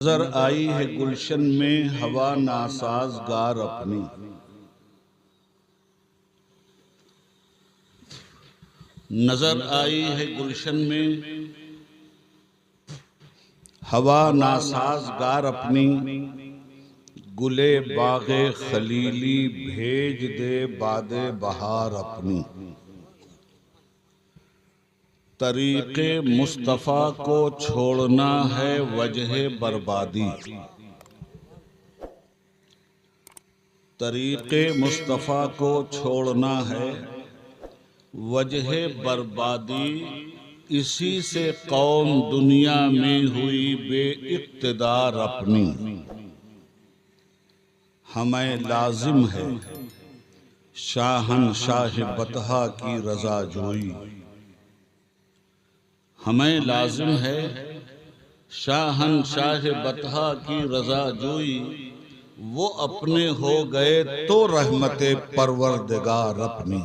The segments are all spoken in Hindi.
नजर आई है गुलशन में हवा नासाजगार अपनी। नजर आई है गुलशन में हवा नासाजगार अपनी। गुले बागे खलीली भेज दे बादे बहार अपनी। तरीक़े मुस्तफ़ा को छोड़ना है वजह बर्बादी। तरीक़े मुस्तफ़ा को छोड़ना है वजह बर्बादी। इसी से कौम दुनिया में हुई बेइक़्तिदार अपनी। हमें लाजिम है शाहनशाह बतहा की रज़ा जोई। हमें लाजिम है शाहनशाह बतहा की रज़ा जोई। वो अपने हो गए तो रहमते परवरदिगार अपनी।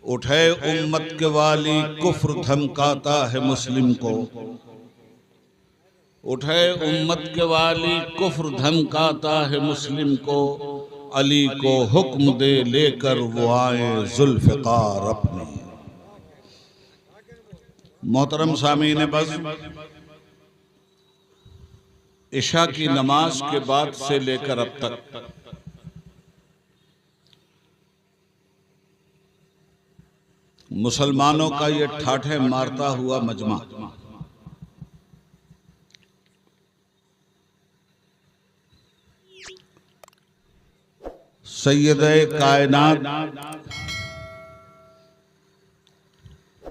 उठे उम्मत के वाली कुफ्र धमकाता है मुस्लिम को। उठे उम्मत के वाली कुफ्र धमकाता है मुस्लिम को। अली को हुक्म दे लेकर वो आए जुल्फ़िकार अपनी। मोहतरम सामीन, बस इशा की नमाज के बाद से लेकर अब तक मुसलमानों का ये ठाठे मारता हुआ मजमा सैयदे कायनात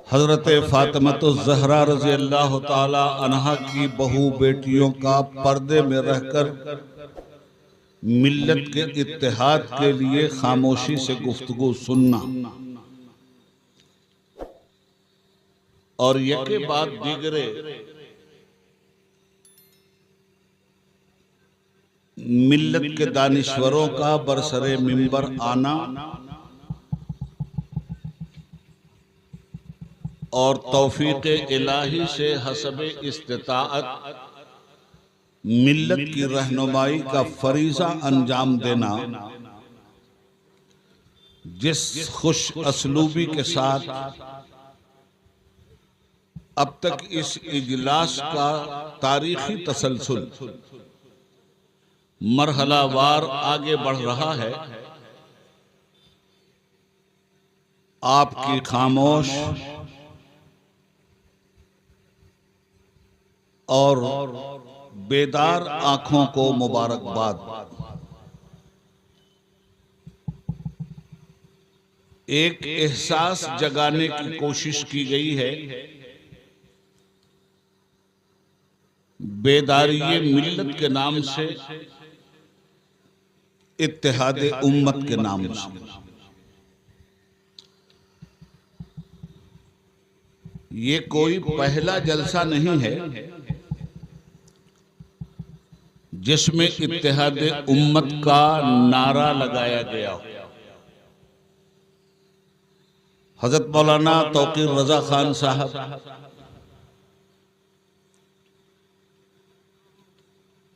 हजरत फातिमा-तुज़-ज़हरा रज़ी अल्लाह ताला अन्हा की बहू बेटियों का पर्दे में रहकर मिल्लत के इत्तेहाद के लिए खामोशी से गुफ्तगू सुनना और यके बाद दीगरे मिल्लत के दानिश्वरों का बरसरे मिंबर आना और तौफीक इलाही से हसबे इस्तिताअत मिल्लत की रहनुमाई का फरीज़ा अंजाम देना, जिस खुश असलूबी के साथ अब तक इस इजलास का तारीखी तसलसल मरहलावार आगे बढ़ रहा है, आपकी खामोश और बेदार आंखों को मुबारकबाद। एक एहसास जगाने की कोशिश की गई है, बेदारी मिल्लत के नाम से, इत्तेहाद उम्मत के नाम से। ये कोई पहला जलसा नहीं है जिसमें इत्तेहाद उम्मत का नारा लगाया गया। हजरत मौलाना तौकीर रजा खान साहब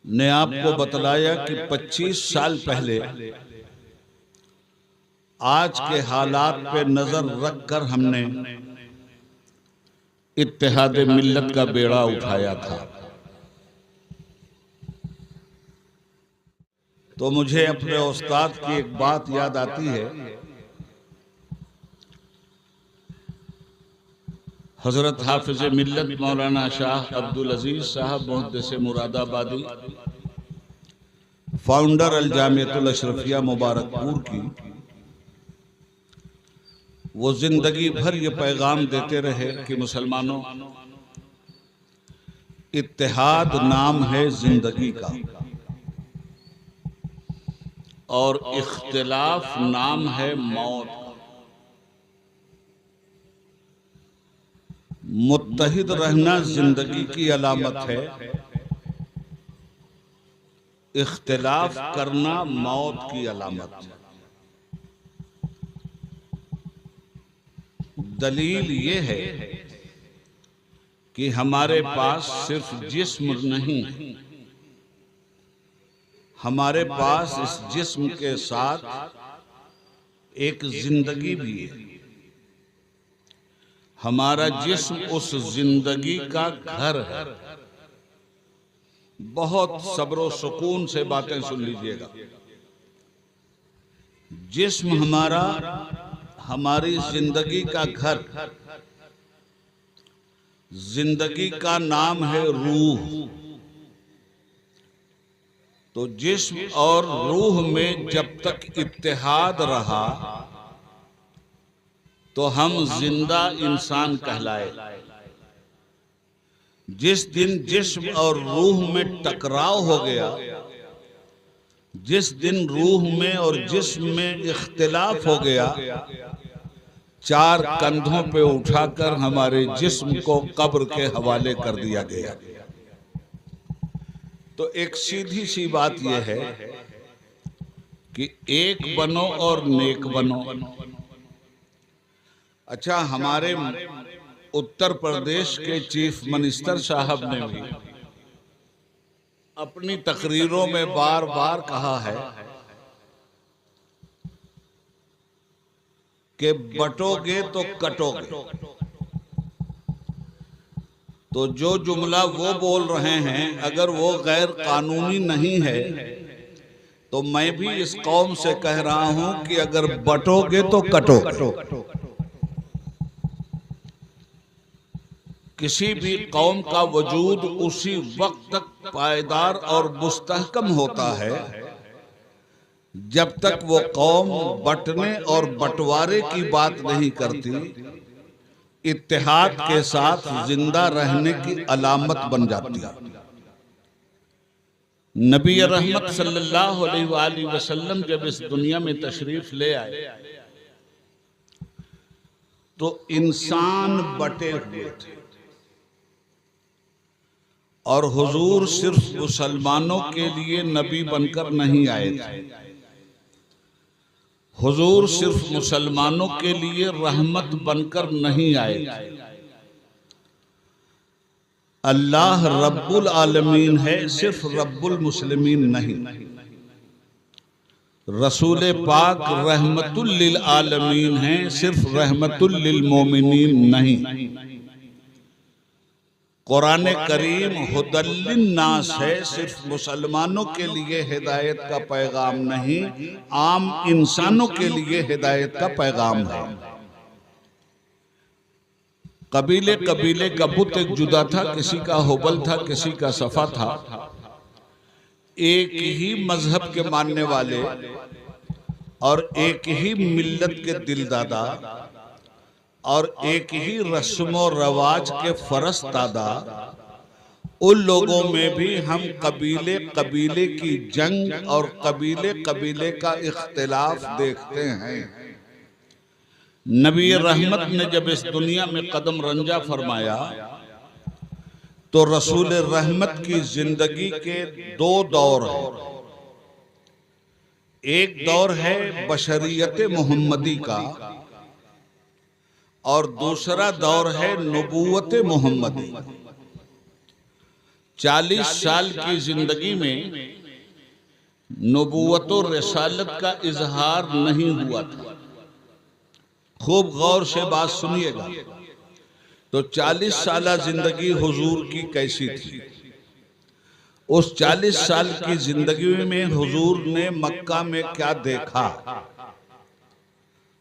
ने आपको बतलाया कि 25 साल पहले आज के हालात पे नजर रखकर हमने इत्तेहाद मिल्लत का बेड़ा उठाया था। तो मुझे अपने उस्ताद की एक बात याद आती है। हजरत हाफिज मिल्लत मौलाना शाह अब्दुल अजीज साहब मुहद्दिस मुरादाबादी, फाउंडर अल जामियतुल अशरफिया मुबारकपुर की, वो जिंदगी भर ये पैगाम देते रहे कि मुसलमानों, इत्तेहाद नाम है जिंदगी का और इख्तिलाफ नाम है मौत का। मुत्तहिद रहना जिंदगी की अलामत है, इख्तिलाफ करना मौत की अलामत है। दलील ये है कि हमारे पास सिर्फ जिस्म नहीं, हमारे पास इस जिस्म के साथ एक जिंदगी भी है। हमारा जिस्म उस जिंदगी का घर है। बहुत सब्र सुकून से बातें सुन लीजिएगा। जिस्म हमारा हमारी जिंदगी का घर, जिंदगी का नाम है रूह। तो जिस्म और रूह में जब तक इत्तेहाद रहा तो हम जिंदा इंसान कहलाए। जिस दिन जिस्म और रूह में टकराव हो गया, जिस दिन रूह में और जिस्म में इख्तिलाफ हो गया, चार कंधों पे उठाकर हमारे जिस्म को कब्र के हवाले कर दिया गया। तो एक सीधी सी बात यह है कि एक बनो और नेक बनो। अच्छा, हमारे उत्तर प्रदेश के चीफ मिनिस्टर साहब ने भी अपनी तकरीरों में बार बार कहा है कि बटोगे तो कटोगे। तो जो जुमला वो बोल रहे हैं अगर वो गैर कानूनी नहीं है तो मैं भी इस कौम से कह रहा हूं कि अगर बटोगे तो कटोगे। किसी भी कौम का वजूद उसी वक्त तक पायदार और मुस्तहकम होता है जब तक वो कौम बंटने और बंटवारे की बात नहीं करती, इत्तेहाद के साथ जिंदा रहने की अलामत बन जाती है। नबी रहमत सल्लल्लाहु अलैहि वसल्लम जब इस दुनिया में तशरीफ ले आए तो इंसान बटे हुए थे और हुजूर सिर्फ मुसलमानों के लिए नबी बनकर नहीं आए थे। हुजूर सिर्फ मुसलमानों के लिए रहमत बनकर नहीं आए थे। अल्लाह रब्बुल आलमीन है, सिर्फ रब्बुल मुस्लिमीन नहीं। रसूल पाक रहमतुल लिल आलमीन है, सिर्फ रहमतुल लिल मोमिनीन नहीं। कुरान करीम हुदल्लिन नास है, सिर्फ मुसलमानों के लिए हिदायत का पैगाम नहीं, आम इंसानों के लिए हिदायत का पैगाम है। कबीले कबीले का बुत एक जुदा था, किसी का हुबल था, किसी का सफा था। एक ही मजहब के मानने वाले और एक ही मिल्लत के दिलदादा और एक ही रस्म और रवाज के फरस्तादा, उन लोगों में भी हम कबीले कबीले की जंग और कबीले कबीले का इख्तिलाफ देखते हैं। नबी रहमत ने जब इस दुनिया में कदम रंजा फरमाया तो रसूल रहमत की जिंदगी के दो दौर हैं। एक दौर है बशरियत मोहम्मदी का और दूसरा दौर है नबूवत मोहम्मदी। 40 साल की जिंदगी में नबूवत और रिसालत का इजहार नहीं हुआ था। खूब गौर से बात सुनिएगा। तो 40 साल जिंदगी हुजूर की कैसी थी? उस 40 साल की जिंदगी में हुजूर ने मक्का में क्या देखा?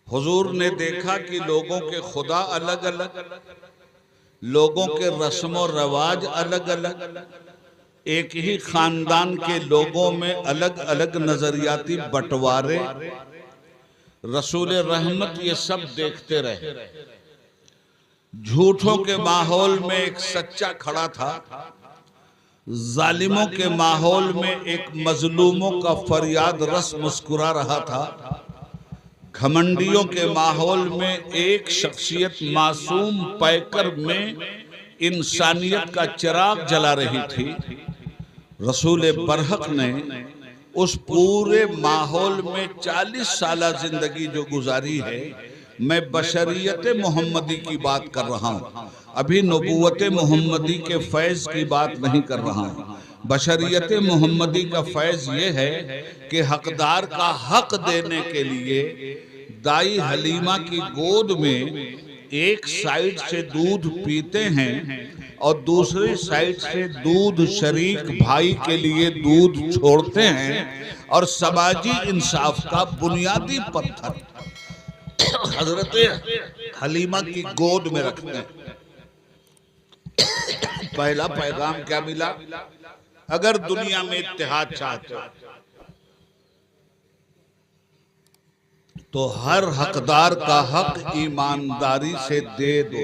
हुजूर ने देखा कि लोगों के खुदा अलग अलग, लोगों के रस्म और रवाज अलग अलग, एक ही खानदान के लोगों में अलग अलग नजरियाती बंटवारे। रसूल रहमत ये सब देखते रहे। झूठों के माहौल में एक सच्चा खड़ा था, जालिमों के माहौल में एक मजलूमों का फरियाद रस मुस्कुरा रहा था, घमंडियों के माहौल में एक शख्सियत मासूम पैकर में इंसानियत का चिराग जला रही थी। रसूल बरहक ने उस पूरे माहौल में 40 साल जिंदगी जो गुजारी है, मैं बशरियत मोहम्मदी की बात कर रहा हूँ, अभी नबूवत मोहम्मदी के फैज़ की बात नहीं कर रहा हूँ। बशरियत मोहम्मदी का फैज़ ये है कि हकदार का हक देने के लिए दाई हलीमा की गोद में एक साइड से दूध पीते हैं और दूसरी साइड से दूध शरीक भाई के लिए दूध छोड़ते हैं, और समाजी इंसाफ का बुनियादी पत्थर हजरत हलीमा की गोद में रखते हैं। पहला पैगाम क्या मिला? अगर दुनिया में इत्तेहाद चाहते हो तो हर हकदार का हक ईमानदारी से दे दो।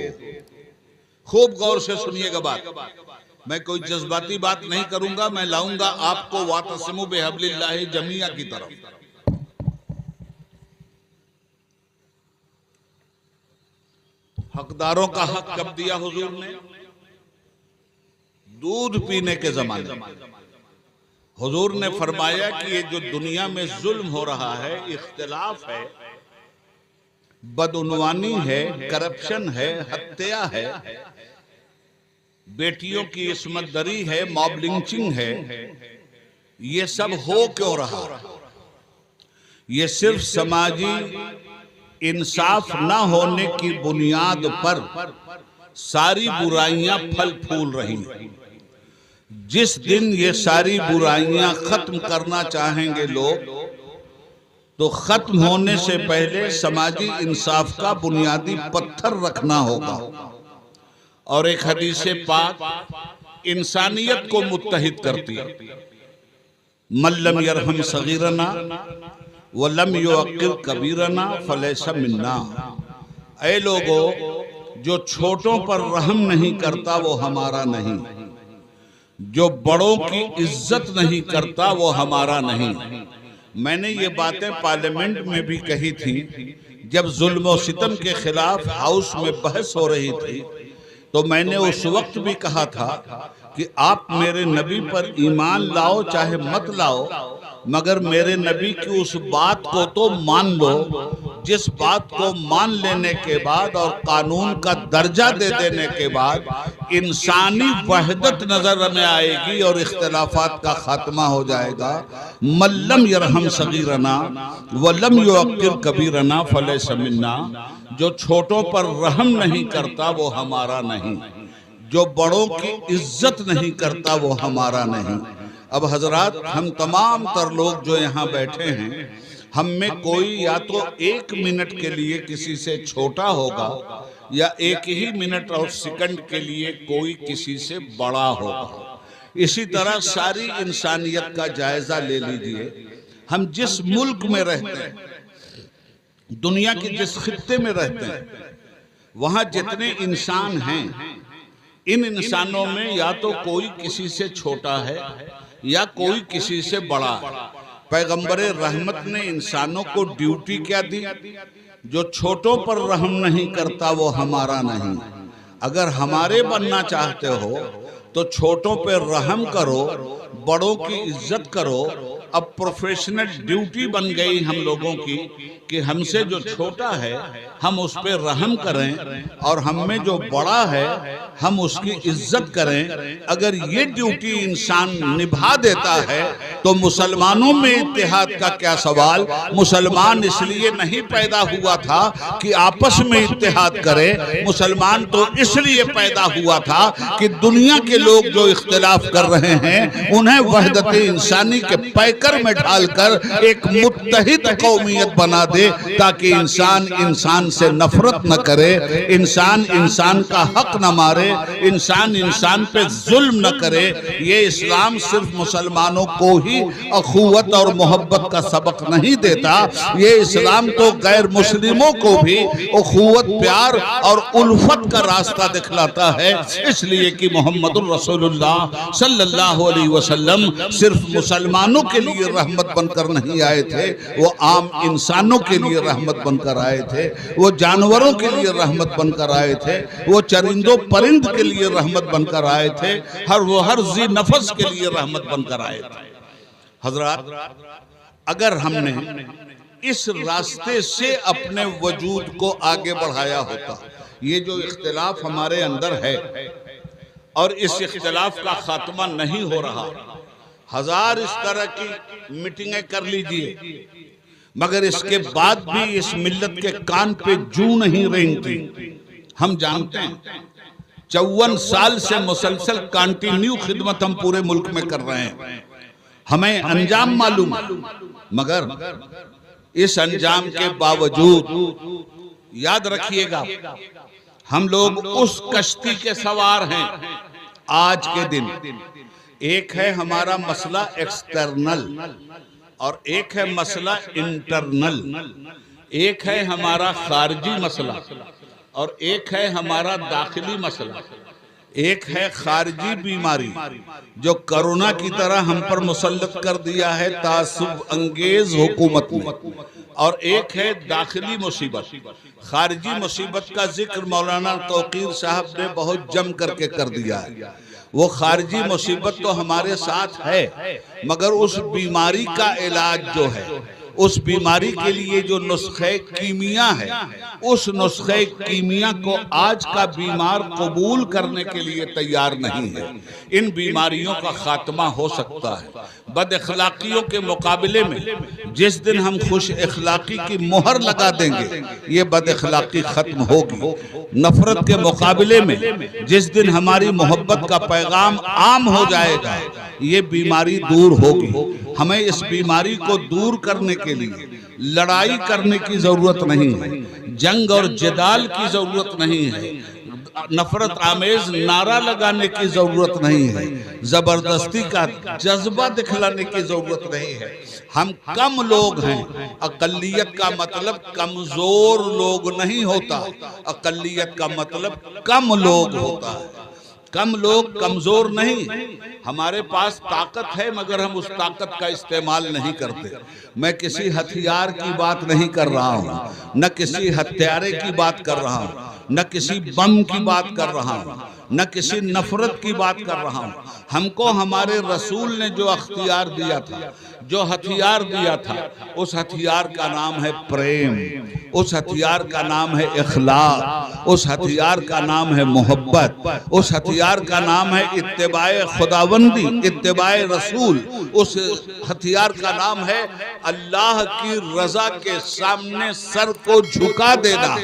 खूब गौर से सुनिएगा बात, मैं कोई जज्बाती बात नहीं करूंगा, मैं लाऊंगा आपको वातसिमु बिहब्लिल्लाहि जमीआ की तरफ। हकदारों का हक कब दिया हुजूर ने? दूध पीने के जमाने में। हुजूर ने फरमाया कि ये जो दुनिया में जुल्म हो रहा है, इख्तिलाफ है, बदउनवानी है, करप्शन है, हत्या है, बेटियों की इस्मत दरी है, मॉब लिंचिंग है, ये सब हो क्यों रहा? ये सिर्फ समाजी इंसाफ ना होने की बुनियाद पर सारी बुराइयां फल फूल रही हैं। जिस दिन ये सारी बुराइयां खत्म करना चाहेंगे लोग, तो खत्म होने से पहले समाजी इंसाफ का बुनियादी पत्थर रखना होगा। और एक हदीस पाक इंसानियत को मुत्तहिद करती है, मल्लम यरहम सगीरना वलम युअक्किर कबीरना फलैसा मिन्ना। ऐ लोगों, जो छोटों पर रहम नहीं करता वो हमारा नहीं, जो बड़ों की इज्जत नहीं करता वो हमारा नहीं। मैंने ये बातें पार्लियामेंट में भी कही थी, जब जुल्म और सितम के खिलाफ हाउस में बहस हो रही थी, तो मैंने उस वक्त भी कहा था कि आप मेरे नबी पर ईमान लाओ चाहे मत लाओ, मगर मेरे नबी की उस बात को तो मान लो जिस बात को मान लेने के बाद और कानून का दर्जा दे देने के बाद इंसानी वहदत नजर में आएगी और इख्तिलाफात का खात्मा हो जाएगा। मल्लम यरहम सगीरना वलम युअक्किर कबीरना फलैसा मिन्ना। जो छोटों पर रहम नहीं करता वो हमारा नहीं, जो बड़ों की इज्जत नहीं करता वो हमारा नहीं। अब हजरात, हम तमाम तर लोग जो यहाँ बैठे हैं, हम में कोई या तो एक मिनट के लिए किसी से छोटा होगा या एक ही मिनट और सेकंड के लिए कोई किसी से बड़ा होगा। इसी तरह सारी इंसानियत का जायजा ले लीजिए। हम जिस मुल्क में रहते हैं, दुनिया के जिस खित्ते में रहते हैं, वहां जितने इंसान हैं, इन इंसानों में या तो कोई किसी से छोटा है या कोई किसी से बड़ा। पैगंबरे रहमत ने इंसानों को ड्यूटी क्या दी? जो छोटों पर रहम नहीं करता वो हमारा नहीं। अगर हमारे बनना चाहते हो तो छोटों पर रहम करो, बड़ों की इज्जत करो। अब प्रोफेशनल ड्यूटी बन गई हम लोगों की कि हमसे जो छोटा है हम उस पर रहम करें और हम में जो बड़ा है हम उसकी इज्जत करें। अगर ये ड्यूटी इंसान निभा देता है तो मुसलमानों में इत्तेहाद का क्या सवाल। मुसलमान इसलिए नहीं पैदा हुआ था कि आपस में इत्तेहाद करे, मुसलमान तो इसलिए पैदा हुआ था कि दुनिया के लोग जो इख्तिलाफ कर रहे हैं उन्हें वहदत इंसानी के पैकर में डालकर एक मुत्तहिद कौमियत बना दे, ताकि इंसान इंसान से नफरत न करे, इंसान इंसान का हक न मारे, इंसान इंसान पे जुल्म न करे। ये इस्लाम सिर्फ मुसलमानों को ही अखुवत और मोहब्बत का सबक नहीं देता, ये इस्लाम तो गैर मुस्लिमों को भी अखुवत, प्यार और उल्फत का रास्ता दिखलाता है। इसलिए कि मोहम्मदुर रसूलुल्लाह सल्लल्लाहु अलैहि वसल्लम सिर्फ मुसलमानों के लिए रहमत बनकर नहीं आए थे, वो आम इंसानों के लिए रहमत बनकर आए थे, वो जानवरों के लिए रहमत बनकर आए थे, वो चरिंदों परिंद के लिए रहमत बनकर आए थे, हर जी नफस के लिए रहमत बनकर आए थे। हजरात, अगर हमने इस रास्ते से अपने वजूद को आगे बढ़ाया होता। ये जो इख्तिलाफ हमारे अंदर है और इस इख्तिलाफ का खात्मा नहीं हो रहा, हजार इस तरह की मीटिंगें कर लीजिए, मगर इसके बाद भी इस मिल्लत के कान पे जू नहीं रेंगती। हम जानते हैं 54 साल से मुसलसल कंटिन्यू खिदमत हम पूरे मुल्क में कर रहे हैं, हमें अंजाम मालूम है, मगर इस अंजाम के बावजूद याद रखिएगा हम लोग उस कश्ती के सवार हैं। आज के दिन एक है हमारा मसला एक्सटर्नल और एक है मसला इंटरनल, एक है हमारा खारजी मसला और एक है हमारा दाखिली मसला। एक है खारजी बीमारी जो कोरोना की तरह हम पर मुसल्लत कर दिया है तासुब अंगेज हुकूमत ने, और एक है दाखिली मुसीबत। खारजी मुसीबत का जिक्र मौलाना तौकीर साहब ने बहुत जम करके कर दिया है। वो खारजी मुसीबत तो हमारे साथ है, मगर उस बीमारी का इलाज जो है, उस बीमारी के लिए जो नुस्खे कीमिया है, उस नुस्खे कीमिया को आज का बीमार कबूल करने के लिए तैयार नहीं है। इन बीमारियों का खात्मा हो सकता है बद अखलाकियों के मुकाबले में। जिस दिन हम खुश अखलाकी की मोहर लगा देंगे, ये बद अखलाकी खत्म होगी। नफरत के मुकाबले में जिस दिन हमारी मोहब्बत का पैगाम आम हो जाएगा, ये बीमारी दूर होगी। हमें इस बीमारी को दूर करने के लिए लड़ाई करने की जरूरत नहीं है, जंग और जदाल की जरूरत नहीं है, नफरत आमेज नारा लगाने की जरूरत नहीं है, जबरदस्ती का जज्बा दिखलाने की जरूरत नहीं है। हम कम लोग हैं। अकलियत का मतलब कमजोर लोग नहीं होता, अकलियत का मतलब कम लोग होता है। कम लोग कमजोर नहीं, हमारे पास ताकत है मगर हम उस ताकत का इस्तेमाल नहीं करते। मैं किसी हथियार की बात नहीं कर रहा हूँ, न किसी हत्यारे की बात कर रहा हूँ, न किसी बम की बात कर रहा हूँ, न किसी नफरत की बात कर रहा हूँ। हमको हमारे रसूल ने जो अख्तियार दिया था, जो हथियार दिया था, उस हथियार का नाम है प्रेम, उस हथियार का नाम है इखलाक, उस हथियार का नाम है मोहब्बत, उस हथियार का नाम है इत्तिबाए खुदावंदी, इत्तिबाए रसूल, उस हथियार का नाम है अल्लाह की रजा के सामने सर को झुका देना।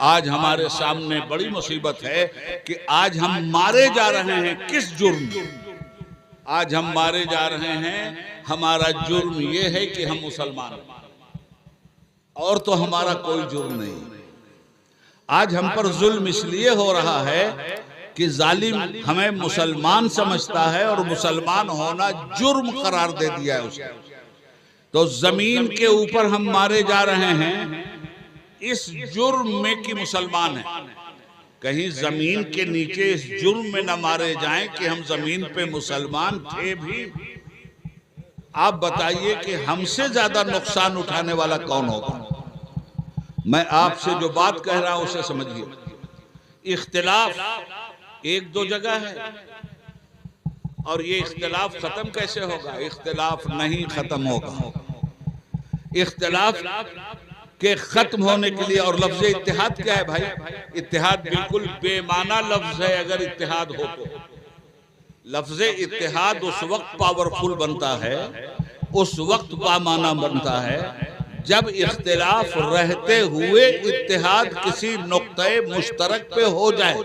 आज हमारे सामने बड़ी मुसीबत है कि आज हम मारे जा रहे हैं। किस जुर्म? आज हम मारे जा रहे हैं, हमारा जुर्म यह है कि हम मुसलमान, और तो हमारा कोई जुर्म नहीं। आज हम पर जुल्म इसलिए हो रहा है कि जालिम हमें मुसलमान समझता है और मुसलमान होना जुर्म करार दे दिया है उसने। तो जमीन के ऊपर हम मारे जा रहे हैं इस जुर्म में कि मुसलमान हैं। कहीं जमीन के नीचे इस जुर्म में न मारे जाएं कि हम जमीन पे मुसलमान थे भी। आप बताइए कि हमसे ज्यादा नुकसान उठाने वाला कौन होगा? मैं आपसे जो बात कह रहा हूं उसे समझिए। इख्तिलाफ एक दो जगह है और ये इख्तिलाफ खत्म कैसे होगा? इख्तिलाफ नहीं खत्म होगा। इख्तिलाफ के खत्म होने के लिए, और लफ्ज इत्तेहाद क्या है भाई? इत्तेहाद बिल्कुल बेमाना लफ्ज है। अगर इत्तेहाद हो तो लफ्ज इत्तेहाद उस वक्त पावरफुल बनता है, उस वक्त बामाना बनता है जब इख्तिलाफ रहते हुए इत्तेहाद किसी नुक्ते मुश्तरक पे हो जाए।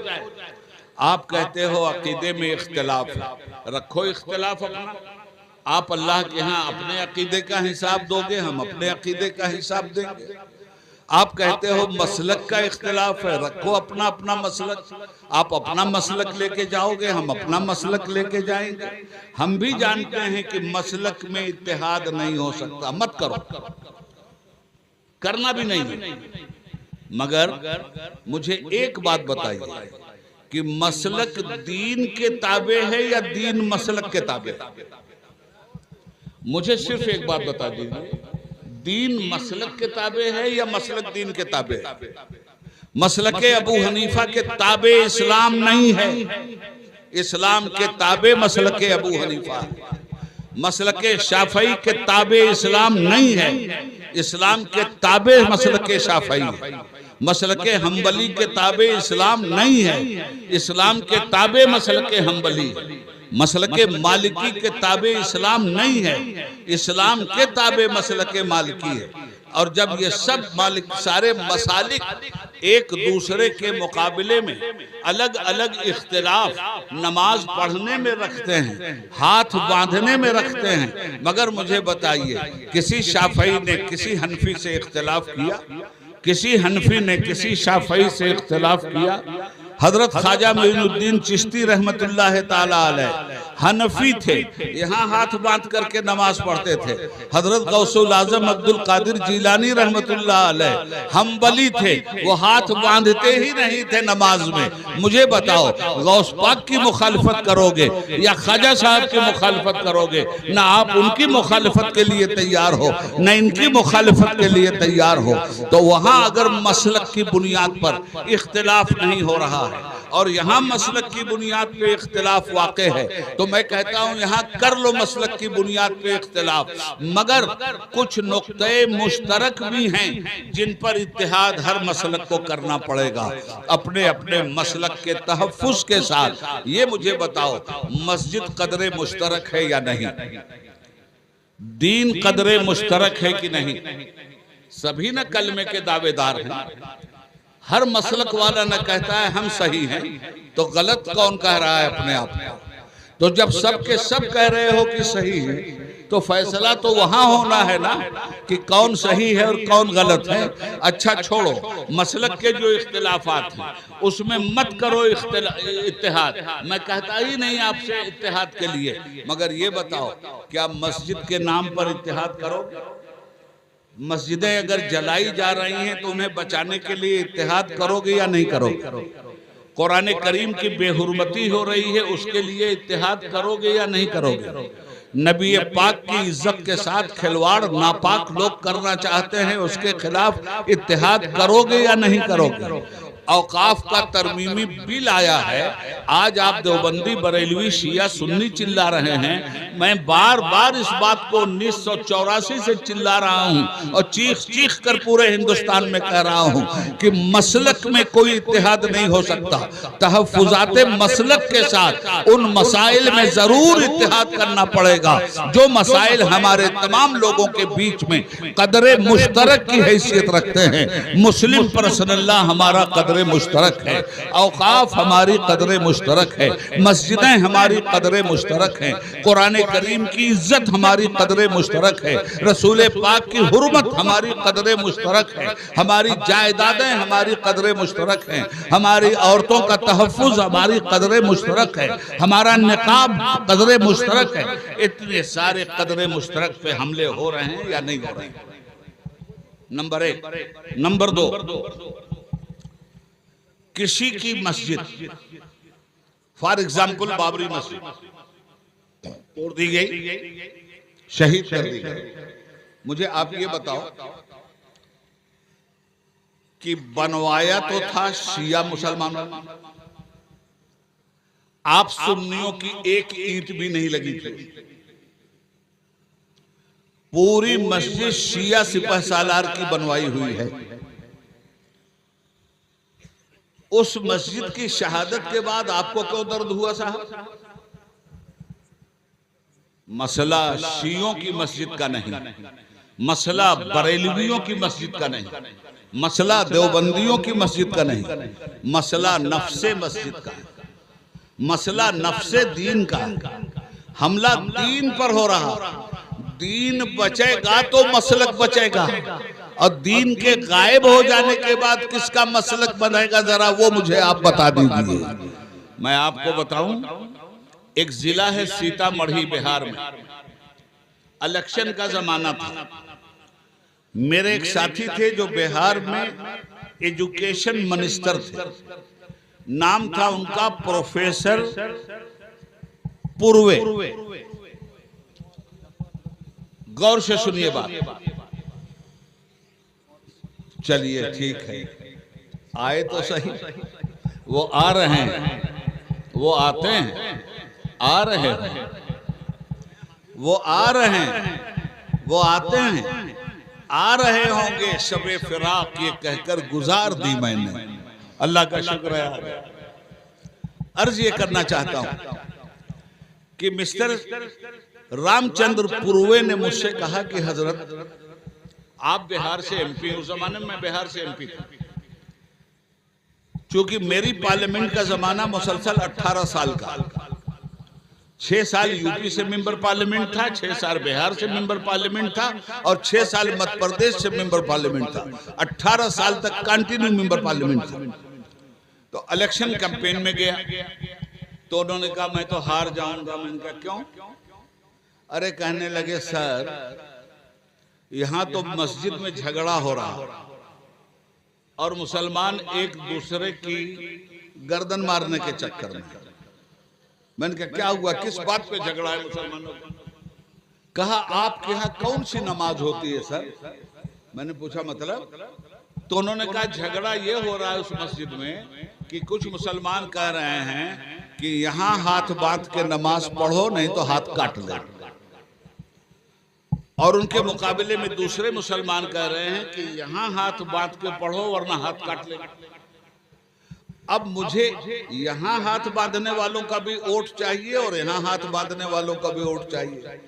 आप कहते हो अकीदे में इख्तिलाफ है, रखो इख्तिलाफ अपना। आप अल्लाह के यहाँ अपने अकीदे का हिसाब दोगे, हम अपने अकीदे का हिसाब देंगे। आप कहते हो मसलक का इख्तिलाफ है, रखो अपना अपना मसलक। आप अपना मसलक लेके जाओगे, हम अपना मसलक लेके जाएंगे। हम भी जानते हैं कि मसलक में इत्तेहाद नहीं हो सकता, मत करो, करना भी नहीं है। मगर मुझे एक बात बताइए कि मसलक दीन के ताबे है या दीन मसलक के ताबे? मुझे सिर्फ एक बात बता दीजिए, दीन मसलक के ताबे है या मसलक दीन के ताबे? मसलक अबू हनीफा के ताबे इस्लाम नहीं है, इस्लाम के ताबे मसलक अबू हनीफा। मसलक शाफई के ताबे इस्लाम नहीं है, इस्लाम के ताबे मसलके शाफई है। मसलके हम्बली के ताबे इस्लाम नहीं है। इस्लाम के ताबे मसलके हम्बली है। मसलके मालिकी के ताबे इस्लाम नहीं है। इस्लाम के ताबे मसलके मालिकी है। और जब ये सब मालिक सारे मसालिक एक दूसरे के मुकाबले में अलग अलग इख्तिलाफ नमाज पढ़ने में रखते हैं, हाथ बांधने में रखते हैं, मगर मुझे बताइए किसी शाफई ने किसी हनफी से इख्तिलाफ किया? किसी हनफी ने किसी शाफई से इख्तिलाफ किया? हजरत ख्वाजा मोइनुद्दीन चिश्ती रहमतुल्लाह ताला अलैह हनफी थे, यहाँ हाथ बांध करके नमाज पढ़ते थे। हजरत गौसुल आजम अब्दुल कादिर जीलानी रहमतुल्लाह अलैह हम्बली थे, वो हाथ बांधते ही नहीं थे नमाज में। मुझे बताओ, गौस पाक की मुखालफत करोगे या ख्वाजा साहब की मुखालफत करोगे? ना आप उनकी मुखालफत के लिए तैयार हो, न इनकी मुखालफत के लिए तैयार हो। तो वहाँ अगर मसलक की बुनियाद पर इख्तिलाफ नहीं हो रहा है और यहाँ मसलक की बुनियाद पे इख्तिलाफ वाक़ है, तो मैं कहता हूँ यहाँ कर लो मसलक की बुनियाद पे इख्तिलाफ, मगर कुछ नुक्ते मुश्तरक भी हैं जिन पर इत्तिहाद हर मसलक को करना पड़ेगा अपने अपने मसलक के तहफ़्फ़ुज़ के साथ। ये मुझे बताओ, मस्जिद कदरे मुश्तरक है या नहीं? दीन कदरे मुश्तरक है कि नहीं? सभी न कलमे के दावेदार हैं। हर मसलक वाला न कहता है हम सही हैं, तो गलत कौन कह रहा है अपने आप को? तो जब सब के सब कह रहे हो कि सही है, तो फैसला तो वहां होना है ना कि कौन सही है और कौन गलत है। अच्छा छोड़ो, मसलक के जो इख्तिलाफात हैं उसमें मत करो इत्तेहाद। मैं कहता ही नहीं आपसे इत्तेहाद के लिए, मगर ये बताओ क्या मस्जिद के नाम पर इत्तेहाद करोगे? मस्जिदें अगर जलाई जा रही हैं तो उन्हें बचाने के लिए इत्तेहाद करोगे या नहीं करोगे? कुरान करीम की बेहुरमती हो रही है, उसके लिए इत्तेहाद करोगे या नहीं करोगे? नबी पाक की इज्जत के साथ खिलवाड़ नापाक लोग करना चाहते हैं, उसके खिलाफ इत्तेहाद करोगे या नहीं करोगे? औकाफ का तरमीमी बिल आया है, आज आप देवबंदी बरेलवी शिया सुन्नी चिल्ला रहे हैं। मैं बार बार इस बात को 1984 से चिल्ला रहा हूं और चीख चीख कर पूरे हिंदुस्तान में कह रहा हूं कि मसलक में कोई इत्तेहाद नहीं हो सकता। तहफ़्फ़ुज़ात मसलक के साथ उन मसाइल में जरूर इत्तेहाद करना पड़ेगा जो मसाइल हमारे तमाम लोगों के बीच में कदरे मुश्तरक की हैसियत रखते हैं। मुस्लिम पर्सनल्लाह हमारा कदरे मुश्तरक है, औकाफ हमारी कदरे मुश्तरक है, मस्जिदें हमारी कदरे मुश्तरक हैं, कुरान करीम की इज्जत हमारी कदरे मुश्तरक है, रसूल पाक की हुर्मत हमारी कदरे मुश्तरक है, हमारी जायदादें हमारी कदरे मुश्तरक हैं, हमारी औरतों का तहफ़्फ़ुज़ हमारी कदरे मुश्तरक है, हमारा निकाब कदरे मुश्तरक है। इतने सारे कदरे मुश्तरक पे हमले हो रहे हैं या नहीं हो रहे हैं? नंबर एक। नंबर दो, किसी की मस्जिद, फॉर एग्जाम्पल बाबरी मस्जिद तोड़ दी गई, शहीद कर दी गई। मुझे आप ये बताओ कि बनवाया तो था शिया मुसलमानों, आप सुन्नियों की एक ईंट भी नहीं लगी थी। पूरी मस्जिद शिया सिपह सालार की बनवाई हुई है। उस मस्जिद की शहादत के बाद आपको क्यों दर्द हुआ साहब? मसला शियों की मस्जिद का नहीं, मसला बरेलवियों की मस्जिद का नहीं, मसला देवबंदियों की मस्जिद का नहीं, मसला नफ्से मस्जिद का, मसला नफ्से दीन का। हमला दीन पर हो रहा, दीन बचेगा तो मसलक बचेगा, और दीन के गायब हो जाने के बाद किसका मसलक बनेगा, जरा वो मुझे आप बता दीजिए। मैं आपको बताऊं, एक जिला है सीतामढ़ी बिहार में, इलेक्शन का जमाना था। मेरे एक साथी थे जो बिहार में एजुकेशन मिनिस्टर थे, नाम था उनका प्रोफेसर पूर्वे। गौर से सुनिए बात। चलिए ठीक है, आए तो सही, वो आ रहे हैं, वो आते हैं, आ रहे हैं, वो आ रहे हैं, वो आते हैं, आ रहे होंगे शबे फिराक ये कहकर गुजार दी मैंने। अल्लाह का शुक्र है। अर्ज ये करना चाहता हूं कि मिस्टर रामचंद्र पुरवे ने मुझसे कहा कि हजरत आप बिहार से एमपी, उस जमाने में मैं बिहार से एमपी था, क्योंकि मेरी पार्लियामेंट का जमाना मुसलसल 18 साल का, 6 साल यूपी से मेंबर पार्लियामेंट था, 6 साल बिहार से मेंबर पार्लियामेंट था और 6 साल मध्य प्रदेश से मेंबर पार्लियामेंट था। 18 साल तक कंटिन्यू मेंबर पार्लियामेंट था। तो इलेक्शन कैंपेन में गया तो उन्होंने कहा मैं तो हार जाऊंगा। मैंने कहा क्यों? अरे कहने लगे सर यहां तो मस्जिद में झगड़ा हो रहा और मुसलमान एक दूसरे की गर्दन मारने के चक्कर में। मैंने कहा क्या हुआ, किस बात पे झगड़ा है मुसलमानों का? कहा आपके यहाँ कौन सी नमाज होती है सर? मैंने पूछा मतलब? तो उन्होंने कहा झगड़ा ये हो रहा है उस मस्जिद में कि कुछ मुसलमान कह रहे हैं कि यहाँ हाथ बांध के नमाज पढ़ो नहीं तो हाथ काट ले, और उनके मुकाबले में दूसरे मुसलमान कह रहे हैं कि यहाँ हाथ बांध के पढ़ो वरना हाथ काट ले। अब मुझे यहाँ हाथ बांधने वालों का भी वोट चाहिए और यहाँ हाथ बांधने वालों का भी वोट चाहिए।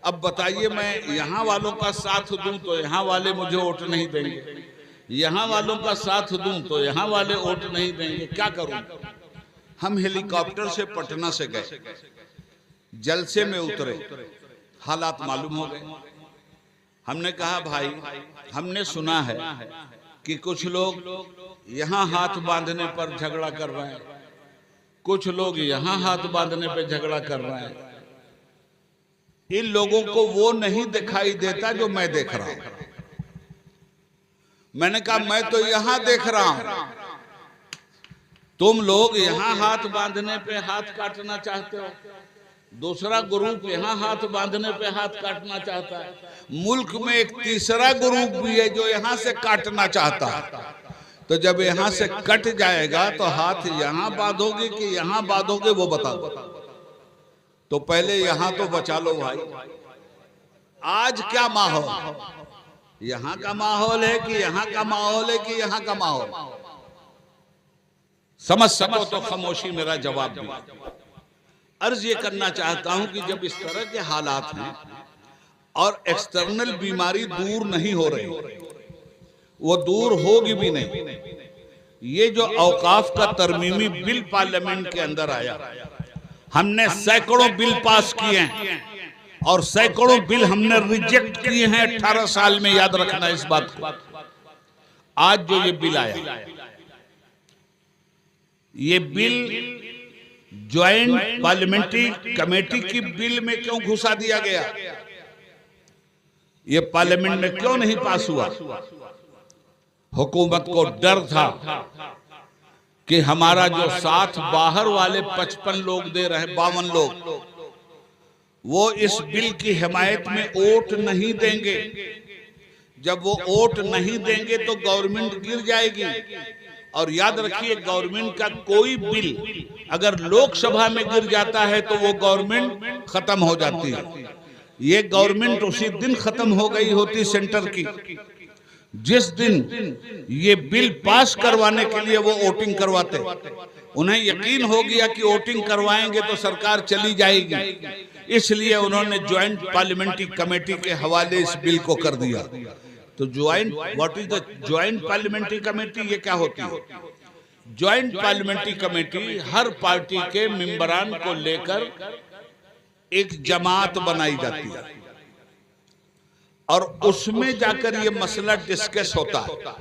अब बताइए मैं यहाँ वालों का साथ दूं तो यहाँ वाले मुझे वोट नहीं देंगे, यहाँ वालों का साथ दूं तो यहाँ वाले वोट नहीं देंगे, क्या करूं? हम हेलीकॉप्टर से पटना से गए, जलसे में उतरे, हालात मालूम हो गए। हमने कहा भाई हमने सुना है कि कुछ लोग यहाँ हाथ बांधने पर झगड़ा कर रहे हैं, कुछ लोग यहाँ हाथ बांधने पर झगड़ा कर रहे हैं। इन लोगों को वो नहीं दिखाई देता जो मैं देख रहा हूं। मैंने कहा मैं तो यहां देख रहा हूं, तुम लोग यहां हाथ बांधने पे हाथ काटना चाहते हो, दूसरा ग्रुप यहां हाथ बांधने पे हाथ काटना चाहता है। मुल्क में एक तीसरा ग्रुप भी है जो यहां से काटना चाहता है। तो जब यहां से कट जाएगा तो हाथ यहां बांधोगे कि यहां बांधोगे वो बताओ। तो पहले यहां तो बचा लो भाई। आज क्या माहौल, यहां का माहौल है कि यहां का माहौल है कि यहां का माहौल? समझ सको तो खामोशी मेरा जवाब भी। अर्ज ये करना चाहता हूं कि जब इस तरह के हालात हैं और एक्सटर्नल बीमारी दूर नहीं हो रही, वो दूर होगी भी नहीं। ये जो औकाफ का तरमीमी बिल पार्लियामेंट के अंदर आया, हमने सैकड़ों बिल पास किए हैं और सैकड़ों बिल हमने रिजेक्ट किए हैं 18 साल में। याद रखना इस बात को। आज जो ये बिल आया, ये बिल ज्वाइंट पार्लियामेंट्री कमेटी की बिल में क्यों घुसा दिया गया? ये पार्लियामेंट में क्यों नहीं पास हुआ? हुकूमत को डर था कि हमारा जो साथ बाहर वाले 55 लोग दे रहे, 52 लोग, वो इस बिल की हिमायत में वोट नहीं देंगे। जब वो वोट नहीं देंगे तो गवर्नमेंट गिर जाएगी। और याद रखिए गवर्नमेंट का कोई बिल अगर लोकसभा में गिर जाता है तो वो गवर्नमेंट खत्म हो जाती है। ये गवर्नमेंट उसी दिन खत्म हो गई होती सेंटर की जिस दिन ये बिल पास करवाने के लिए वो वोटिंग करवाते। उन्हें यकीन हो गया कि वोटिंग करवाएंगे तो सरकार चली जाएगी, इसलिए उन्होंने ज्वाइंट पार्लियामेंट्री कमेटी के हवाले इस बिल को कर दिया। तो joint, what is the joint parliamentary committee? ये क्या होती है? ज्वाइंट पार्लियामेंट्री कमेटी हर पार्टी के मेंबरान को लेकर एक जमात बनाई जाती है और उसमें जाकर ये मसला डिस्कस होता है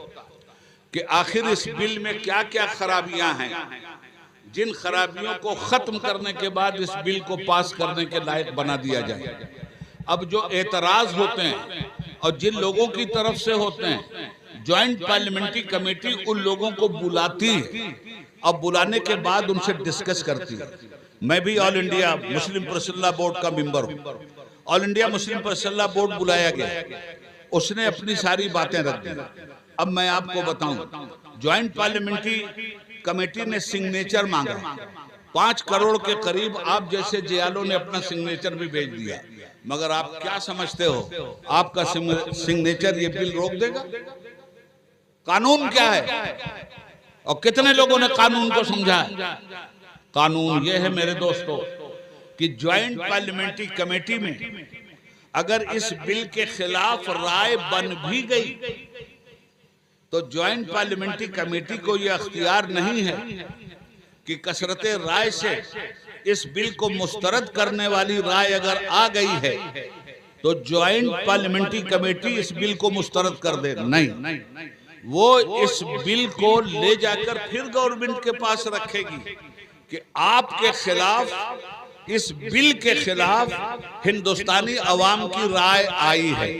कि आखिर इस बिल में क्या क्या खराबियां हैं, जिन खराबियों को खत्म करने के बाद इस बिल को पास करने के लायक बना दिया जाए। अब जो एतराज होते हैं और जिन लोगों की तरफ से होते हैं, ज्वाइंट पार्लियामेंट्री कमेटी उन लोगों को बुलाती है और बुलाने के बाद उनसे डिस्कस करती है। मैं भी all India Muslim personal board का मेंबर हूँ। All India Muslim personal board बुलाया गया, उसने अपनी सारी बातें रख दी। अब मैं आपको बताऊं, ज्वाइंट पार्लियामेंट्री कमेटी ने सिग्नेचर मांगा 5 करोड़ के करीब। आप जैसे जियालों ने अपना सिग्नेचर भी भेज दिया। मगर आप क्या समझते हो आपका सिग्नेचर ये बिल रोक देगा? कानून क्या है और कितने लोगों ने कानून को समझा है? कानून ये है मेरे दोस्तों कि ज्वाइंट पार्लियामेंट्री कमेटी में अगर इस बिल के खिलाफ राय बन भी गई तो ज्वाइंट पार्लियामेंट्री कमेटी को यह अख्तियार नहीं है कि कसरत राय से इस बिल को मुस्तरद करने वाली राय अगर आ गई है तो ज्वाइंट पार्लियामेंट्री कमेटी इस बिल को मुस्तरद कर दे। नहीं, वो इस बिल को ले जाकर फिर गवर्नमेंट के पास रखेगी कि आपके खिलाफ, इस बिल के खिलाफ हिंदुस्तानी अवाम की राय आई है,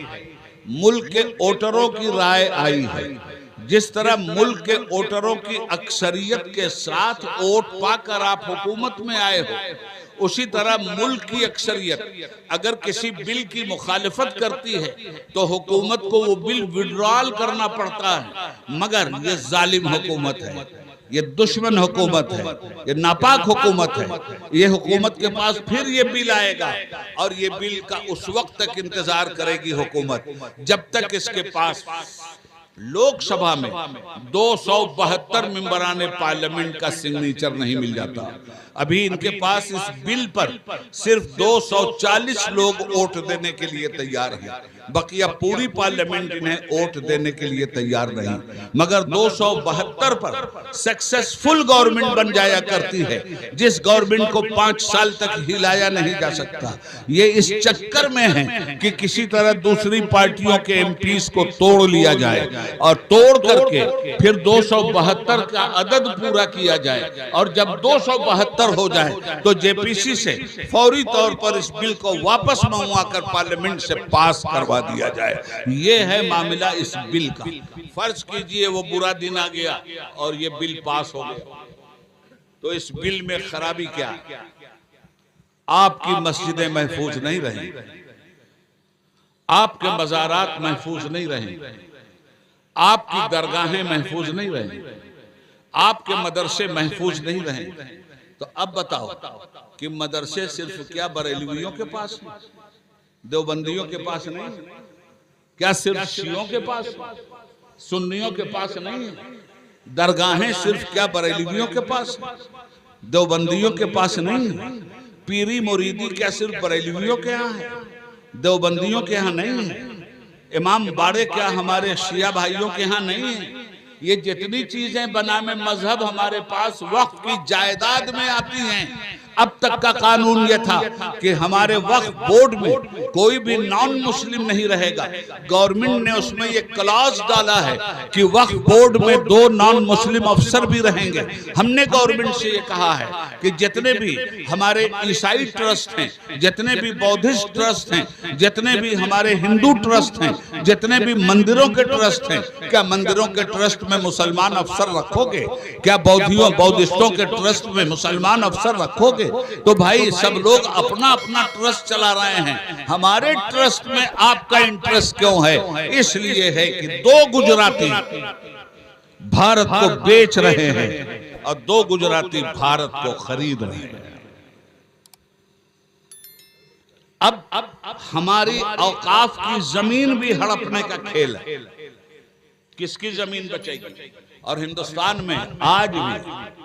मुल्क के वोटरों की राय आई है। जिस तरह मुल्क के वोटरों की अक्सरियत के साथ वोट पाकर आप हुकूमत में आए हो, उसी तरह मुल्क की अक्सरियत अगर किसी बिल की मुखालिफत करती है तो हुकूमत को वो बिल विड्रॉल करना पड़ता है। मगर ये जालिम हुकूमत है, ये दुश्मन हुकूमत है, ये नापाक हुकूमत है। ये हुकूमत के पास फिर ये बिल आएगा और ये बिल का उस वक्त तक इंतजार करेगी हुकूमत जब तक इसके पास लोकसभा में 272 मेंबरान पार्लियामेंट का सिग्नेचर नहीं मिल जाता। अभी इनके पास इस बिल पर सिर्फ 240 लोग वोट देने के लिए तैयार हैं, बकिया पूरी पार्लियामेंट इन्हें वोट देने के लिए तैयार नहीं। मगर 272 पर सक्सेसफुल गवर्नमेंट बन जाया करती है, जिस गवर्नमेंट को 5 साल तक हिलाया नहीं जा सकता। ये इस चक्कर में है कि किसी तरह दूसरी पार्टियों के एमपीज को तोड़ लिया जाए और तोड़ करके फिर 272 का अदद पूरा किया जाए और जब 272 हो जाए तो जेपीसी से फौरी तौर पर इस बिल को वापस मंगवा कर पार्लियामेंट से पास करवा दिया जाए। ये है मामला इस बिल का। फर्ज कीजिए वो बुरा दिन आ गया और ये बिल पास हो गया, तो इस बिल में खराबी क्या? आपकी मस्जिदें महफूज नहीं रही, आपके मज़ारात महफूज नहीं रहे, आपकी दरगाहें महफूज नहीं रही, आपके मदरसे महफूज नहीं रहे। तो अब बताओ कि मदरसे सिर्फ क्या बरेलवियों के पास हैं, देवबंदियों के पास नहीं? क्या सिर्फ शियों के पास, सुन्नियों के पास नहीं? दरगाहें सिर्फ क्या बरेलवियों के पास, देवबंदियों के पास नहीं? पीरी मुरीदी क्या सिर्फ बरेलवियों के यहाँ है, देवबंदियों के यहाँ नहीं है? इमाम बाड़े क्या हमारे शिया भाइयों के यहाँ नहीं है? ये जितनी चीजें बनामे मजहब हमारे पास वक्फ की जायदाद में आती हैं। अब तक का कानून यह था कि हमारे वक्फ बोर्ड में कोई भी नॉन मुस्लिम नहीं रहेगा। गवर्नमेंट ने उसमें ये क्लॉज डाला है कि वक्फ बोर्ड में 2 नॉन मुस्लिम अफसर भी रहेंगे। हमने गवर्नमेंट से ये कहा है कि जितने भी हमारे ईसाई ट्रस्ट हैं, जितने भी बौद्धिस्ट ट्रस्ट हैं, जितने भी हमारे हिंदू ट्रस्ट हैं, जितने भी मंदिरों के ट्रस्ट हैं, क्या मंदिरों के ट्रस्ट में मुसलमान अफसर रखोगे? क्या बौद्धिस्टों के ट्रस्ट में मुसलमान अफसर रखोगे? तो भाई सब लोग अपना अपना ट्रस्ट चला रहे हैं, हमारे ट्रस्ट में आपका इंटरेस्ट क्यों है? इसलिए है कि 2 गुजराती भारत को बेच रहे हैं और 2 गुजराती भारत को खरीद रहे हैं। अब हमारी औकाफ की जमीन भी हड़पने का खेल है। किसकी जमीन बचेगी? और हिंदुस्तान में आज भी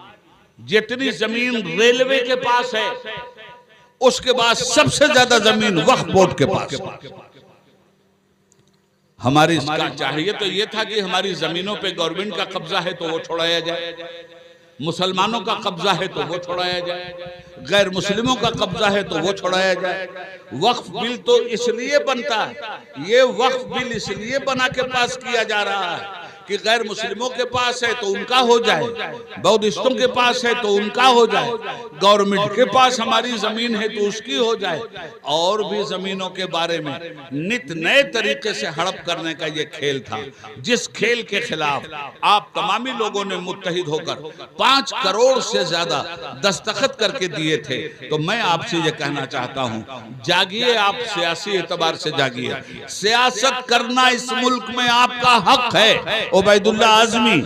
जितनी जमीन रेलवे के पास है, उसके बाद सबसे ज्यादा जमीन वक्फ बोर्ड के पास। हमारी इसका चाहिए तो ये था कि हमारी जमीनों पे गवर्नमेंट का कब्जा है तो वो छोड़ाया जाए, मुसलमानों का कब्जा है तो वो छोड़ाया जाए, गैर मुस्लिमों का कब्जा है तो वो छोड़ाया जाए। वक्फ बिल तो इसलिए बनता है, ये वक्फ बिल इसलिए बना के पास किया जा रहा है कि गैर मुस्लिमों के पास है तो उनका हो जाए, बौद्धिस्टों के पास है तो उनका हो जाए, गवर्नमेंट के पास हमारी जमीन है तो उसकी हो जाए। और भी जमीनों के बारे में नित नए तरीके से हड़प करने का ये खेल था, जिस खेल के खिलाफ आप तमामी लोगों ने मुत्तहिद होकर 5 करोड़ से ज्यादा दस्तखत करके दिए थे। तो मैं आपसे ये कहना चाहता हूँ, जागिए, आप सियासी एतबार से जागिए। सियासत करना इस मुल्क में आपका हक है। उबैदुल्लाह आज़मी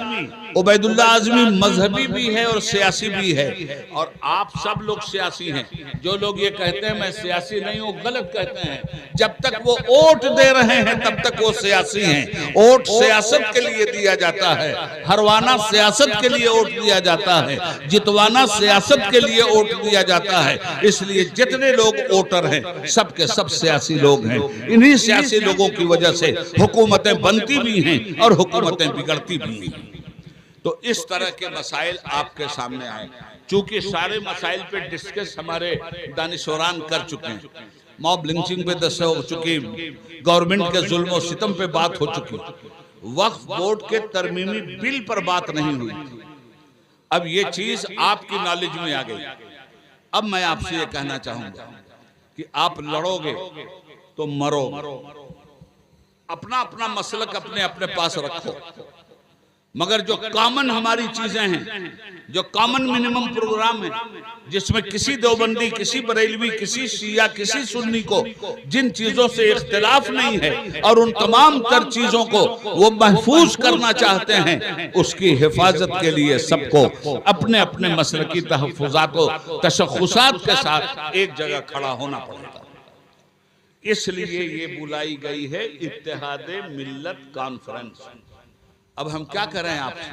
उबैदुल्लाह आज़मी मजहबी भी है और सियासी भी है, और आप सब लोग सियासी हैं। जो लोग ये कहते हैं मैं सियासी नहीं हूँ, गलत कहते हैं। जब तक वो वोट दे रहे हैं तब तक वो सियासी हैं। वोट सियासत के लिए दिया जाता है, हरवाना सियासत के लिए वोट दिया जाता है, जितवाना सियासत के लिए वोट दिया जाता है। इसलिए जितने लोग वोटर हैं सब के सब सियासी लोग हैं। इन्हीं सियासी लोगों की वजह से हुकूमतें बनती भी हैं और हुकूमतें बिगड़ती भी हैं। तो इस तरह के मसाइल आपके सामने आए। चूंकि सारे मसाइल पे डिस्कस हमारे दानिशवरान कर चुके हैं, मॉब लिंचिंग पे दस हो चुकी, गवर्नमेंट के जुल्म और सितम पे बात हो चुकी, वक्फ बोर्ड के तरमीमी बिल पर बात नहीं हुई। अब ये चीज आपकी नॉलेज में आ गई। अब मैं आपसे ये कहना चाहूंगा कि आप लड़ोगे तो मरो, अपना अपना मसलक अपने अपने पास रखो, मगर जो कॉमन हमारी चीजें हैं, जो कॉमन मिनिमम प्रोग्राम है, जिसमें किसी देवबंदी, किसी बरेलवी, किसी शिया, किसी सुन्नी को जिन चीजों से इख्तिलाफ नहीं है और उन तमाम तर चीजों को वो महफूज करना चाहते हैं, उसकी हिफाजत के लिए सबको अपने अपने मसलकी तहफ़्फ़ुज़ात व तशख़्ख़ुसात के साथ एक जगह खड़ा होना पड़ेगा। इसलिए ये बुलाई गई है इत्तेहादे मिल्लत कॉन्फ्रेंस। अब हम क्या करें आपसे?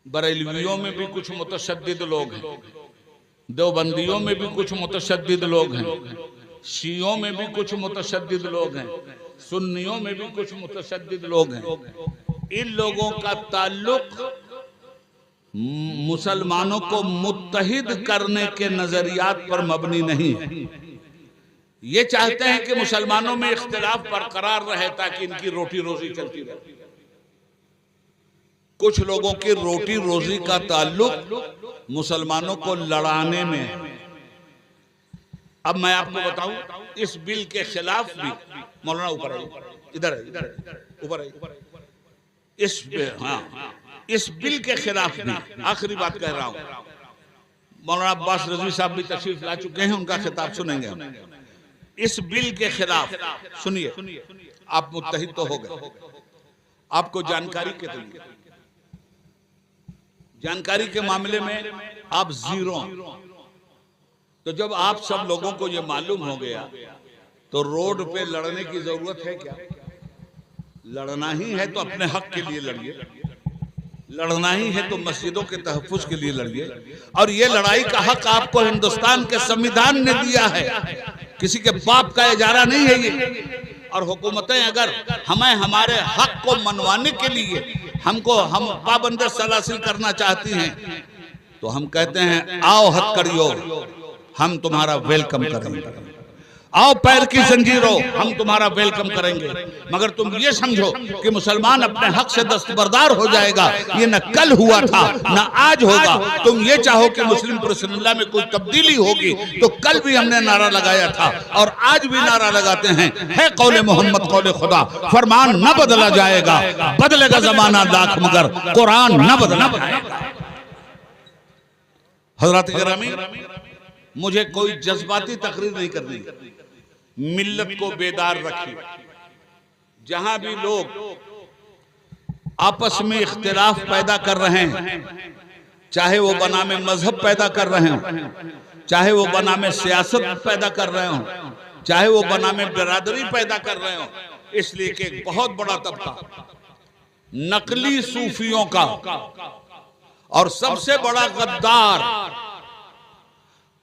बरेलवियों में भी कुछ मुतशद्दिद लोग हैं, देवबंदियों में भी कुछ मुतशद्दिद लोग हैं, शियों में भी कुछ मुतशद्दिद लोग हैं, सुन्नियों में भी कुछ मुतशद्दिद लोग हैं। इन लोगों का ताल्लुक मुसलमानों को मुत्तहिद करने के नजरियात पर मबनी नहीं है। ये चाहते हैं कि मुसलमानों में इख्तिलाफ बरकरार रहे ताकि इनकी रोटी रोजी चलती रहे। कुछ लोगों की रोटी रोजी का ताल्लुक मुसलमानों को लड़ाने में। अब मैं आपको बताऊं, इस बिल के खिलाफ भी मौलाना ऊपर आइए, इधर ऊपर आइए, इस बिल के खिलाफ भी आखिरी बात कह रहा हूं। मौलाना अब्बास रज़वी साहब भी तशरीफ ला चुके हैं, उनका खिताब सुनेंगे हम। इस बिल के खिलाफ सुनिए, आप मुत्तहिद तो हो गए, आपको जानकारी के लिए, जानकारी के मामले में आप जीरो। तो जब आप सब लोगों को यह मालूम हो गया तो रोड पे लड़ने की जरूरत है क्या? लड़ना ही है तो अपने हक के लिए लड़िए, लड़ना ही है तो मस्जिदों के तहफ़्फ़ुज़ के लिए लड़िए। और ये लड़ाई का हक आपको हिंदुस्तान के संविधान ने दिया है, किसी के बाप का इजारा नहीं है ये। और हुकूमतें अगर हमें हमारे हक को मनवाने के लिए हम पाबंद सलासिल करना चाहती हैं तो हम कहते हैं आओ हथ करियो, हम तुम्हारा वेलकम करेंगे। आओ पैर की जंजीरों, हम तुम्हारा वेलकम करेंगे। मगर तुम ये समझो कि मुसलमान अपने हक से दस्तबरदार हो जाएगा, ये न कल हुआ था न आज होगा। तुम ये चाहो कि मुस्लिम पर्सनल्लाह में कोई तब्दीली होगी, तो कल भी हमने नारा लगाया था और आज भी नारा लगाते हैं, है कौले मोहम्मद कौले खुदा, फरमान न बदला जाएगा, बदलेगा जमाना लाख मगर कुरान न बदला जाएगा। हज़रात गिरामी, मुझे कोई जज्बाती तकरीर नहीं करनी, मिल्लत को बेदार रखिए। जहां भी लोग आपस में इख्तिलाफ पैदा कर रहे हैं, चाहे वो बनामे मजहब पैदा कर रहे हों, चाहे वो बनामे सियासत पैदा कर रहे हों, चाहे वो बनामे बिरादरी पैदा कर रहे हों, इसलिए कि एक बहुत बड़ा तबका नकली सूफियों का और सबसे बड़ा गद्दार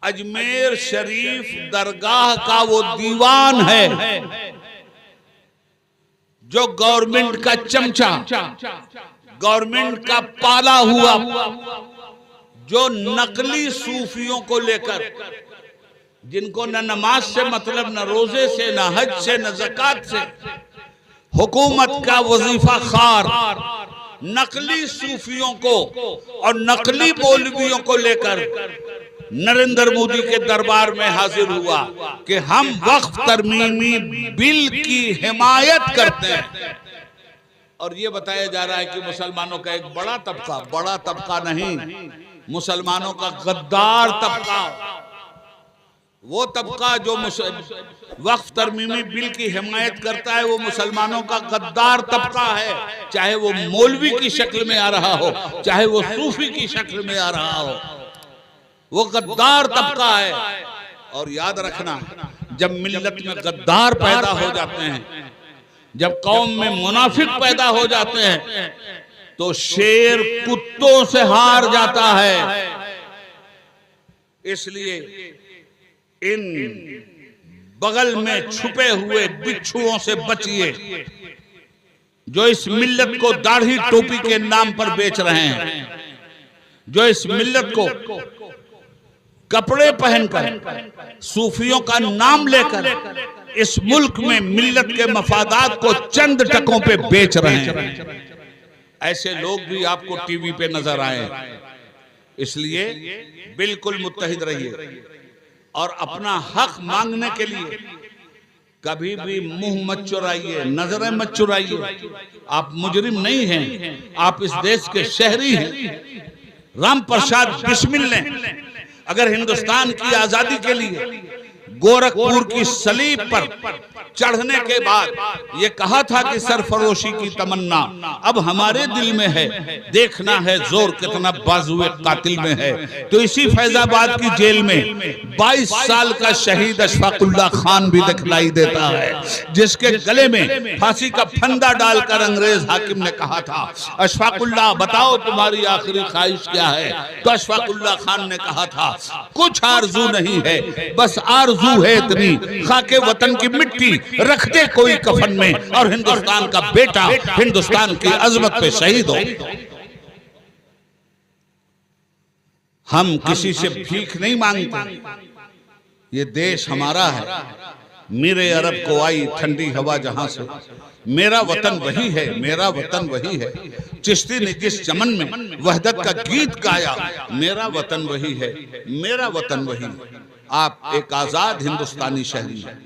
अजमेर शरीफ दरगाह का वो दीवान है जो गवर्नमेंट का चमचा, गवर्नमेंट का पाला हुआ, जो नकली सूफियों को लेकर, जिनको न नमाज से मतलब, न रोजे से, न हज से, न ज़कात से, हुकूमत का वजीफा खार नकली सूफियों को और नकली मौलवियों को लेकर नरेंद्र मोदी के दरबार में हाजिर हुआ कि हम वक्फ तरमीमी बिल की हिमायत करते हैं। और ये बताया जा रहा है कि मुसलमानों का एक बड़ा तबका नहीं, मुसलमानों का गद्दार तबका वो तबका जो वक्फ तरमीमी बिल की हिमायत करता है वो मुसलमानों का गद्दार तबका है, चाहे वो मौलवी की शक्ल में आ रहा हो, चाहे वो सूफी की शक्ल में आ रहा हो, वो गद्दार तबका है। और याद रखना, जब मिल्लत में गद्दार पैदा हो जाते हैं, जब कौम में मुनाफिक पैदा हो जाते हैं, तो शेर कुत्तों से हार जाता है। इसलिए इन बगल में छुपे हुए बिच्छुओं से बचिए जो इस मिल्लत को दाढ़ी टोपी के नाम पर बेच रहे हैं, जो इस मिल्लत को कपड़े पहनकर सूफियों का नाम लेकर इस मुल्क में मिल्लत के मफादात को चंद टकों पे बेच रहे हैं। ऐसे लोग भी आपको टीवी पे नजर आए। इसलिए बिल्कुल मुत्तहिद रहिए और अपना हक मांगने के लिए कभी भी मुंह मत चुराइए, नजरें मत चुराइए। आप मुजरिम नहीं हैं, आप इस देश के शहरी हैं। राम प्रसाद बिस्मिल ने अगर हिंदुस्तान की आजादी के लिए गोरखपुर की सलीब पर चढ़ने के बाद ये कहा था कि सरफरोशी की तमन्ना अब हमारे दिल में है, देखना है जोर कितना बाजुए कातिल में है। तो इसी फैजाबाद की जेल में 22 साल का शहीद अशफाकुल्ला खान भी दिखलाई देता है, जिसके गले में फांसी का फंदा डालकर अंग्रेज हाकिम ने कहा था, अशफाकुल्ला बताओ तुम्हारी आखिरी ख्वाहिश क्या है। तो अशफाकुल्ला खान ने कहा था, कुछ आरजू नहीं है, बस आरजू है इतनी, खाके वतन की मिट्टी रख दे कोई कफन में और हिंदुस्तान का बेटा हिंदुस्तान की अजमत पे शहीद हो। हम किसी से भीख नहीं मांगते, ये देश हमारा है। मेरे अरब को आई ठंडी हवा जहां से, मेरा वतन वही है, मेरा वतन वही है। चिश्ती ने जिस चमन में वहदत का गीत गाया, मेरा वतन वही है, मेरा वतन वही है। आप एक आजाद हिंदुस्तानी शहरी हैं।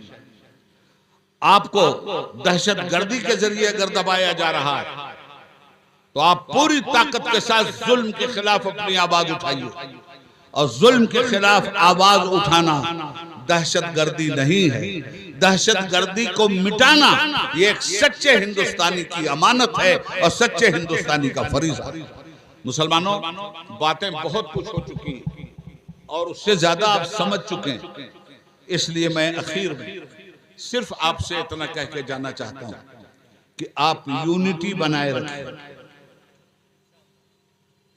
आपको दहशतगर्दी के जरिए अगर दबाया जा रहा है तो आप पूरी ताकत के साथ जुल्म के खिलाफ अपनी आवाज उठाइए। और जुल्म के खिलाफ आवाज उठाना दहशतगर्दी नहीं है, दहशतगर्दी को मिटाना ये एक सच्चे हिंदुस्तानी की अमानत है और सच्चे हिंदुस्तानी का फरीजा। मुसलमानों, बातें बहुत कुछ हो चुकी हैं और उससे ज्यादा आप समझ चुके हैं। इसलिए मैं आखिर में सिर्फ आपसे इतना कह के जाना चाहता हूं कि आप यूनिटी बनाए रखें।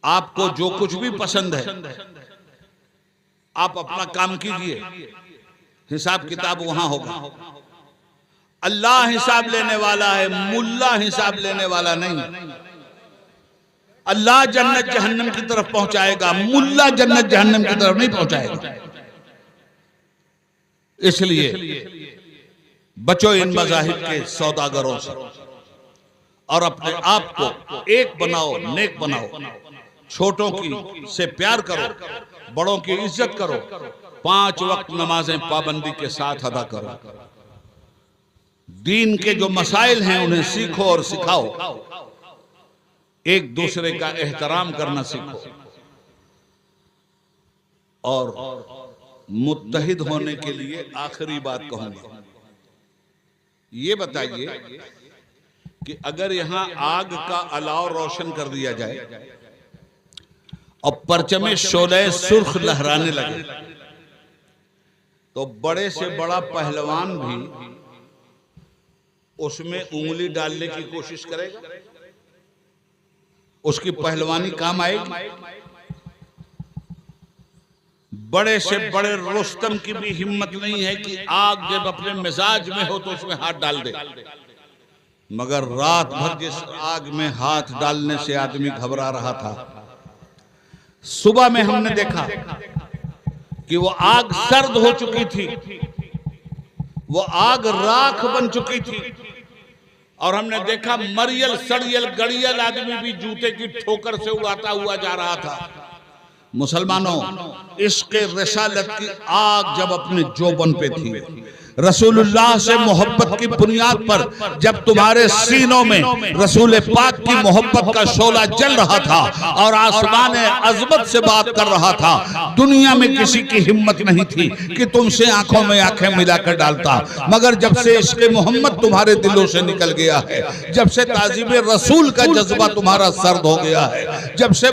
आपको जो कुछ भी पसंद है आप अपना काम कीजिए, हिसाब किताब वहां होगा। अल्लाह हिसाब लेने वाला है, मुल्ला हिसाब लेने वाला नहीं। अल्लाह जन्नत जहन्नम की तरफ पहुंचाएगा, मुल्ला जन्नत जहन्नम की तरफ नहीं पहुंचाएगा। इसलिए बचो इन मज़ाहिब के सौदागरों से और अपने आप को एक बनाओ, नेक बनाओ। छोटों की से प्यार करो, बड़ों की इज्जत करो, 5 वक्त नमाजें पाबंदी के साथ अदा करो। दीन के जो मसाइल हैं उन्हें सीखो और सिखाओ। एक दूसरे का एहतराम करना सीखो और मुत्तहिद होने के लिए आखिरी बात कहूंगा। ये बताइए कि अगर यहां आग का अलाव रोशन कर दिया जाए और परचमे शोले सुर्ख लहराने लगे तो बड़े से बड़ा पहलवान भी उसमें उंगली डालने की कोशिश करेगा? उसकी पहलवानी काम आएगी? बड़े से बड़े रुस्तम की भी हिम्मत नहीं है कि आग जब अपने मिजाज में हो तो उसमें हाथ डाल दे। मगर रात भर जिस आग में हाथ डालने से आदमी घबरा रहा था, सुबह में हमने देखा कि वो आग सर्द हो चुकी थी, वो आग राख बन चुकी थी और हमने देखा मरियल सड़ियल गड़ियल आदमी भी जूते की ठोकर से उड़ाता हुआ जा रहा था। मुसलमानों, इश्क़ रिसालत की आग जब अपने जोबन पे थी, रसूलुल्लाह से मोहब्बत की बुनियाद पर जब तुम्हारे सीनों में रसूल पाक की मोहब्बत का शोला जल रहा था और आसमान अजमत से बात कर रहा था, दुनिया में किसी की हिम्मत नहीं थी कि तुमसे आंखों में आंखें मिलाकर डालता। मगर जब से इश्क़ मोहम्मद तुम्हारे दिलों से निकल गया है, जब से ताज़ीब रसूल का जज्बा तुम्हारा सर्द हो गया है, जब से